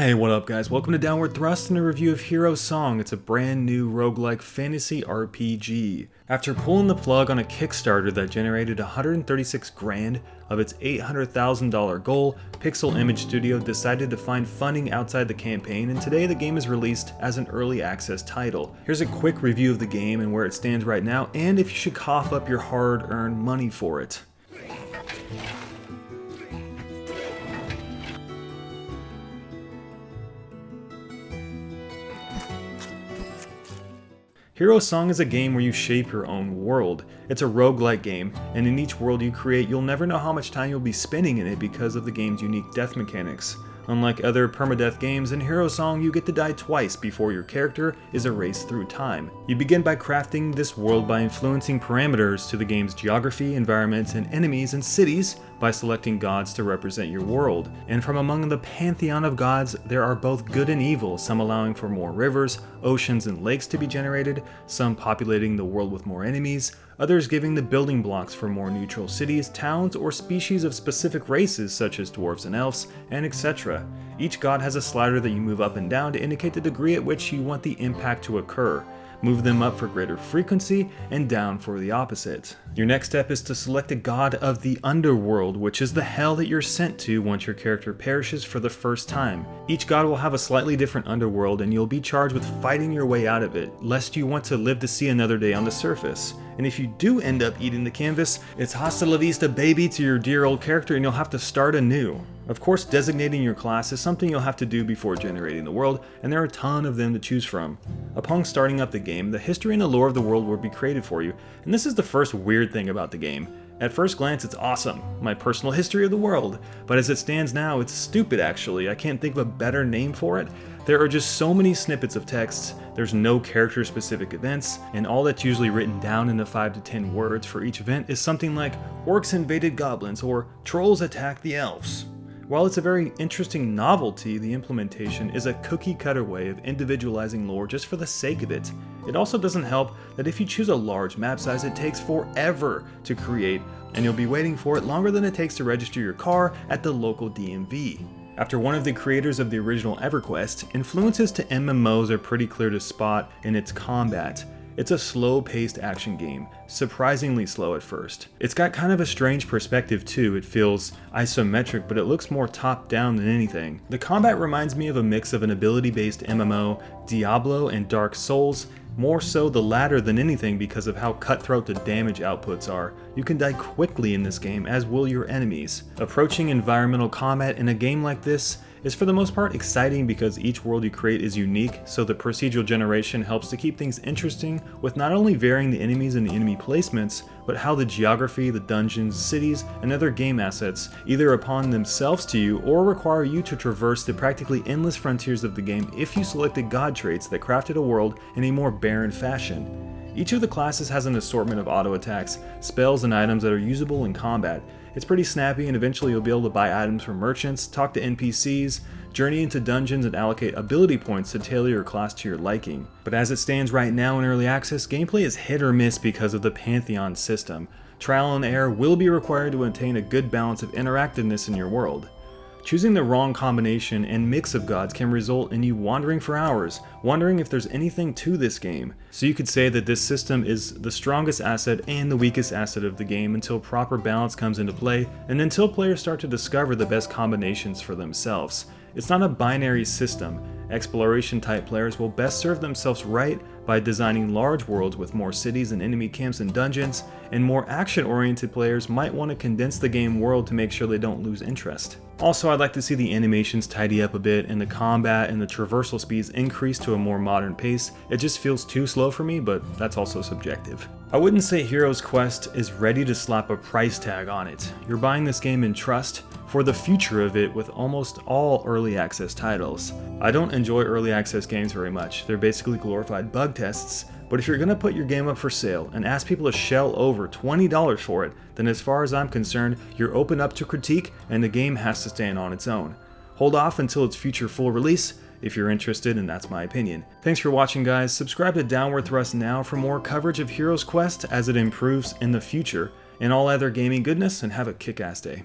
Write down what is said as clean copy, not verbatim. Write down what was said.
Hey, what up guys? Welcome to Downward Thrust and a review of Hero Song. It's a brand new roguelike fantasy RPG. After pulling the plug on a Kickstarter that generated $136 grand of its $800,000 goal, Pixel Image Studio decided to find funding outside the campaign, and today the game is released as an early access title. Here's a quick review of the game and where it stands right now, and if you should cough up your hard-earned money for it. Hero Song is a game where you shape your own world. It's a roguelike game, and in each world you create, you'll never know how much time you'll be spending in it because of the game's unique death mechanics. Unlike other permadeath games, in Hero Song you get to die twice before your character is erased through time. You begin by crafting this world by influencing parameters to the game's geography, environments, and enemies and cities by selecting gods to represent your world. And from among the pantheon of gods, there are both good and evil, some allowing for more rivers, oceans, and lakes to be generated, some populating the world with more enemies, others giving the building blocks for more neutral cities, towns, or species of specific races such as dwarves and elves, and etc. Each god has a slider that you move up and down to indicate the degree at which you want the impact to occur. Move them up for greater frequency and down for the opposite. Your next step is to select a god of the underworld, which is the hell that you're sent to once your character perishes for the first time. Each god will have a slightly different underworld, and you'll be charged with fighting your way out of it, lest you want to live to see another day on the surface. And if you do end up eating the canvas, it's hasta la vista baby to your dear old character, and you'll have to start anew. Of course, designating your class is something you'll have to do before generating the world, and there are a ton of them to choose from. Upon starting up the game, the history and the lore of the world will be created for you, and this is the first weird thing about the game. At first glance, it's awesome, my personal history of the world, but as it stands now, it's stupid actually. I can't think of a better name for it. There are just so many snippets of text, there's no character-specific events, and all that's usually written down into 5 to 10 words for each event is something like, orcs invaded goblins, or trolls attacked the elves. While it's a very interesting novelty, the implementation is a cookie-cutter way of individualizing lore just for the sake of it. It also doesn't help that if you choose a large map size, it takes forever to create, and you'll be waiting for it longer than it takes to register your car at the local DMV. After one of the creators of the original EverQuest, influences to MMOs are pretty clear to spot in its combat. It's a slow-paced action game, surprisingly slow at first. It's got kind of a strange perspective too. It feels isometric, but it looks more top-down than anything. The combat reminds me of a mix of an ability-based MMO, Diablo, and Dark Souls, more so the latter than anything because of how cutthroat the damage outputs are. You can die quickly in this game, as will your enemies. Approaching environmental combat in a game like this is for the most part exciting because each world you create is unique, so the procedural generation helps to keep things interesting with not only varying the enemies and the enemy placements, but how the geography, the dungeons, cities, and other game assets either upon themselves to you or require you to traverse the practically endless frontiers of the game if you selected god traits that crafted a world in a more barren fashion. Each of the classes has an assortment of auto attacks, spells, and items that are usable in combat. It's pretty snappy, and eventually you'll be able to buy items from merchants, talk to NPCs, journey into dungeons, and allocate ability points to tailor your class to your liking. But as it stands right now in early access, gameplay is hit or miss because of the Pantheon system. Trial and error will be required to attain a good balance of interactiveness in your world. Choosing the wrong combination and mix of gods can result in you wandering for hours, wondering if there's anything to this game. So you could say that this system is the strongest asset and the weakest asset of the game until proper balance comes into play, and until players start to discover the best combinations for themselves. It's not a binary system. Exploration type players will best serve themselves right by designing large worlds with more cities and enemy camps and dungeons, and more action oriented players might want to condense the game world to make sure they don't lose interest. Also, I'd like to see the animations tidy up a bit and the combat and the traversal speeds increase to a more modern pace. It just feels too slow for me, but that's also subjective. I wouldn't say Hero's Quest is ready to slap a price tag on it. You're buying this game in trust for the future of it with almost all early access titles. I don't enjoy early access games very much. They're basically glorified bug tests, but if you're gonna put your game up for sale and ask people to shell over $20 for it, then as far as I'm concerned, you're open up to critique and the game has to stand on its own. Hold off until its future full release if you're interested, and that's my opinion. Thanks for watching guys. Subscribe to Downward Thrust now for more coverage of Hero's Quest as it improves in the future, and all other gaming goodness, and have a kick-ass day.